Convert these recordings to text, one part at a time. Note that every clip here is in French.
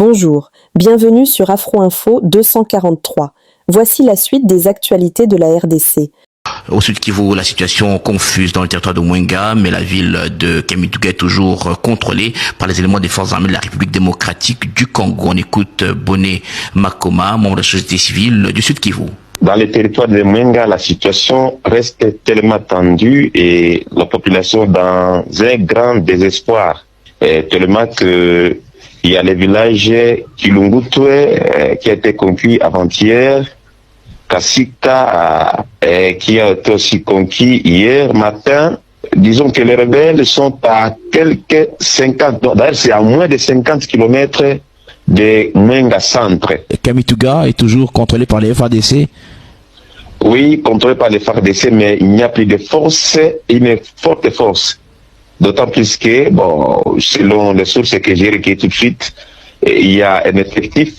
Bonjour, bienvenue sur Afro-Info 243. Voici la suite des actualités de la RDC. Au Sud Kivu, la situation confuse dans le territoire de Mwenga, mais la ville de Kamituga est toujours contrôlée par les éléments des forces armées de la République démocratique du Congo. On écoute Boné Makoma, membre de la société civile du Sud Kivu. Dans le territoire de Mwenga, la situation reste tellement tendue et la population dans un grand désespoir. Tellement que il y a le village Kilungutwe qui a été conquis avant-hier, Kasika qui a été aussi conquis hier matin. Disons que les rebelles sont à quelques 50, d'ailleurs c'est à moins de 50 km de Mwenga centre. Kamituga est toujours contrôlé par les FARDC. Oui, contrôlé par les FARDC, mais il n'y a plus de force, une forte force. D'autant plus que, bon, selon les sources que j'ai recueillies tout de suite, il y a un effectif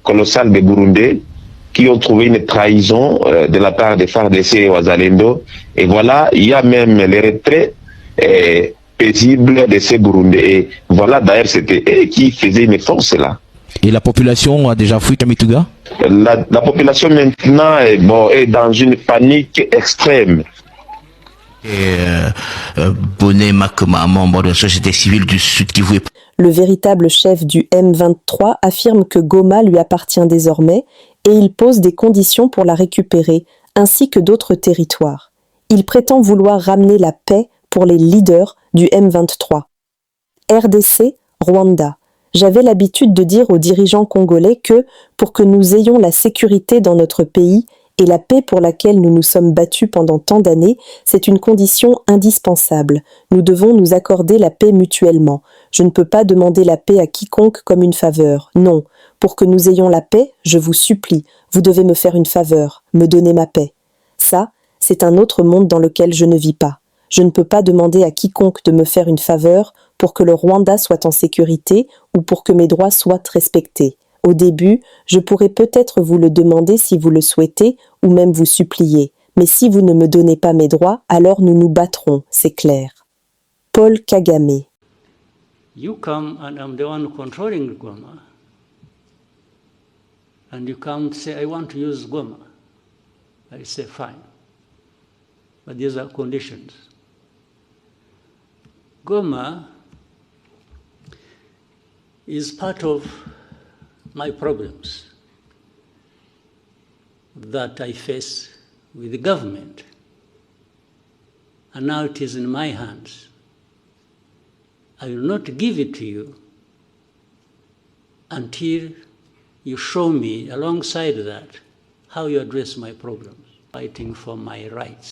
colossal de Burundais qui ont trouvé une trahison de la part des FARDC et Wazalendo. Et voilà, il y a même les retraits paisibles de ces Burundais. Et voilà, d'ailleurs, c'était eux qui faisaient une force là. Et la population a déjà fui Kamituga? La population maintenant est dans une panique extrême. Boné Makoma, membre de la société civile du Sud Kivu. Le véritable chef du M23 affirme que Goma lui appartient désormais et il pose des conditions pour la récupérer, ainsi que d'autres territoires. Il prétend vouloir ramener la paix pour les leaders du M23. RDC, Rwanda. J'avais l'habitude de dire aux dirigeants congolais que, pour que nous ayons la sécurité dans notre pays et la paix pour laquelle nous nous sommes battus pendant tant d'années, c'est une condition indispensable. Nous devons nous accorder la paix mutuellement. Je ne peux pas demander la paix à quiconque comme une faveur. Non. Pour que nous ayons la paix, je vous supplie, vous devez me faire une faveur, me donner ma paix. Ça, c'est un autre monde dans lequel je ne vis pas. Je ne peux pas demander à quiconque de me faire une faveur pour que le Rwanda soit en sécurité ou pour que mes droits soient respectés. Au début, je pourrais peut-être vous le demander si vous le souhaitez ou même vous supplier. Mais si vous ne me donnez pas mes droits, alors nous nous battrons, c'est clair. Paul Kagame. You come and I'm the one controlling Goma. And you come and say, I want to use Goma. I say, fine. But these are conditions. Goma is part of my problems that I face with the government. And now it is in my hands. I will not give it to you until you show me, alongside that, how you address my problems, fighting for my rights.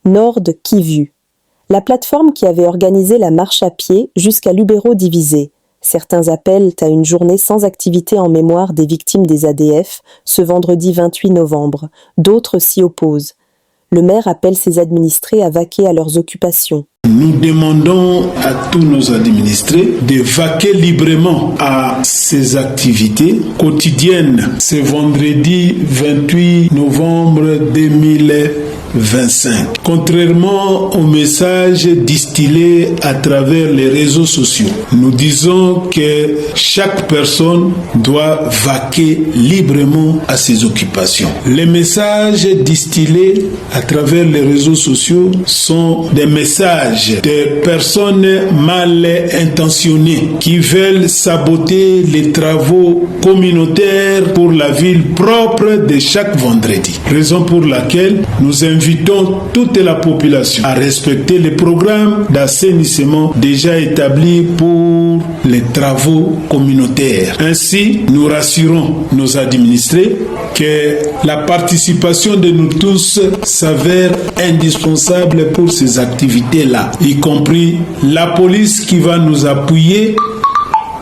Nord Kivu. La plateforme qui avait organisé la marche à pied jusqu'à Lubero divisé. Certains appellent à une journée sans activité en mémoire des victimes des ADF ce vendredi 28 novembre. D'autres s'y opposent. Le maire appelle ses administrés à vaquer à leurs occupations. Nous demandons à tous nos administrés de vaquer librement à ces activités quotidiennes. Ce vendredi 28 novembre 2025. Contrairement aux messages distillés à travers les réseaux sociaux, nous disons que chaque personne doit vaquer librement à ses occupations. Les messages distillés à travers les réseaux sociaux sont des messages de personnes mal intentionnées qui veulent saboter les travaux communautaires pour la ville propre de chaque vendredi. Raison pour laquelle nous invitons toute la population à respecter les programmes d'assainissement déjà établis pour les travaux communautaires. Ainsi, nous rassurons nos administrés que la participation de nous tous s'avère indispensable pour ces activités-là, y compris la police qui va nous appuyer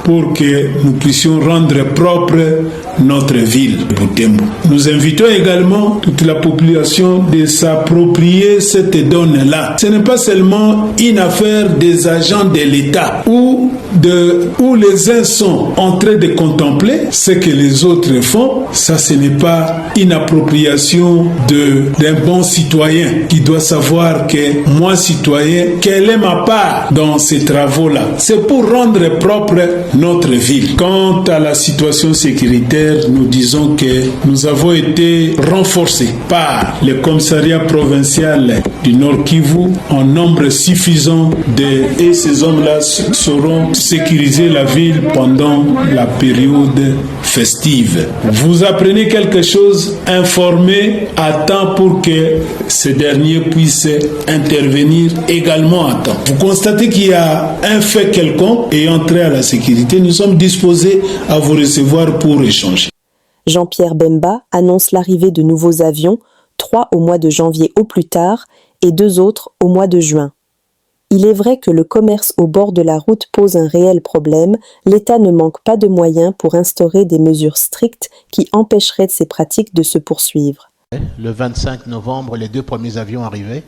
pour que nous puissions rendre propre notre ville, Butembo. Nous invitons également toute la population de s'approprier cette donne-là. Ce n'est pas seulement une affaire des agents de l'État où les uns sont en train de contempler ce que les autres font. Ça, ce n'est pas une appropriation d'un bon citoyen qui doit savoir que moi, citoyen, quelle est ma part dans ces travaux-là. C'est pour rendre propre notre ville. Quant à la situation sécuritaire, nous disons que nous avons été renforcés par le commissariat provincial du Nord Kivu en nombre suffisant et ces hommes-là sauront sécuriser la ville pendant la période festive. Vous apprenez quelque chose, informez à temps pour que ces derniers puissent intervenir également à temps. Vous constatez qu'il y a un fait quelconque ayant trait à la sécurité, nous sommes disposés à vous recevoir pour échanger. Jean-Pierre Bemba annonce l'arrivée de nouveaux avions, 3 au mois de janvier au plus tard et 2 autres au mois de juin. Il est vrai que le commerce au bord de la route pose un réel problème. L'État ne manque pas de moyens pour instaurer des mesures strictes qui empêcheraient ces pratiques de se poursuivre. Le 25 novembre, les 2 premiers avions arrivaient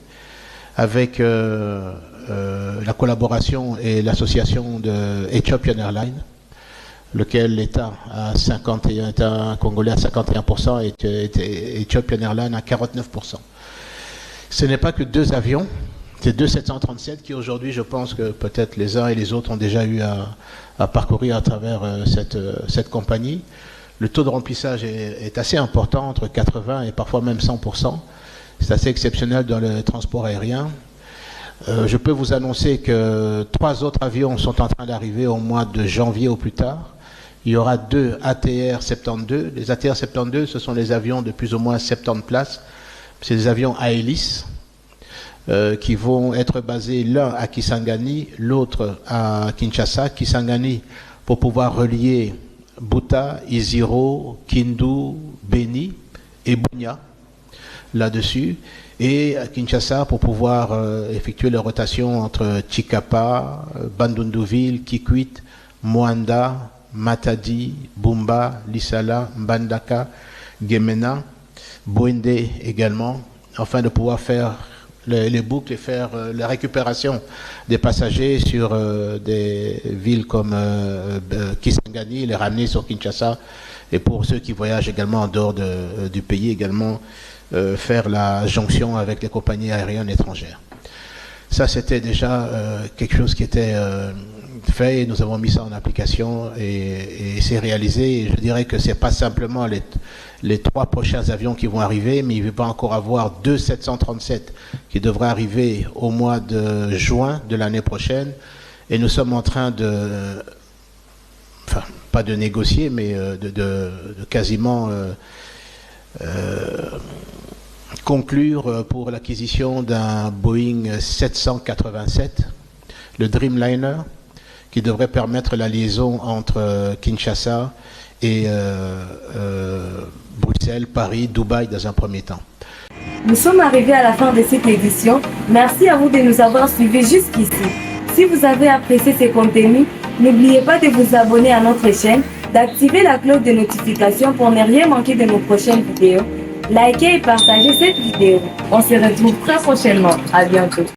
avec la collaboration et l'association de Ethiopian Airlines, lequel l'État à 51, État congolais à 51% et Ethiopian Airlines à 49%. Ce n'est pas que 2 avions. C'est 2 737 qui aujourd'hui, je pense que peut-être les uns et les autres ont déjà eu à parcourir à travers cette compagnie. Le taux de remplissage est assez important, entre 80 et parfois même 100%. C'est assez exceptionnel dans le transport aérien. Je peux vous annoncer que 3 autres avions sont en train d'arriver au mois de janvier au plus tard. Il y aura 2 ATR 72. Les ATR 72, ce sont les avions de plus ou moins 70 places. C'est des avions à hélice. Qui vont être basés l'un à Kisangani, l'autre à Kinshasa. Kisangani pour pouvoir relier Buta, Iziro, Kindu, Beni et Bunia là-dessus, et à Kinshasa pour pouvoir effectuer les rotations entre Chikapa, Bandunduville, Kikwit, Moanda, Matadi, Bumba, Lisala, Mbandaka, Gemena, Boende également, afin de pouvoir faire les boucles et faire la récupération des passagers sur des villes comme Kisangani, les ramener sur Kinshasa, et pour ceux qui voyagent également en dehors du pays également faire la jonction avec les compagnies aériennes étrangères. Ça, c'était déjà quelque chose qui était fait, et nous avons mis ça en application et c'est réalisé. Et je dirais que c'est pas simplement les 3 prochains avions qui vont arriver, mais il va encore avoir 2 737 qui devraient arriver au mois de juin de l'année prochaine, et nous sommes en train pas de négocier, mais de quasiment conclure pour l'acquisition d'un Boeing 787, le Dreamliner, qui devrait permettre la liaison entre Kinshasa et Bruxelles, Paris, Dubaï dans un premier temps. Nous sommes arrivés à la fin de cette édition. Merci à vous de nous avoir suivis jusqu'ici. Si vous avez apprécié ces contenus, n'oubliez pas de vous abonner à notre chaîne, d'activer la cloche de notification pour ne rien manquer de nos prochaines vidéos. Likez et partagez cette vidéo. On se retrouve très prochainement. À bientôt.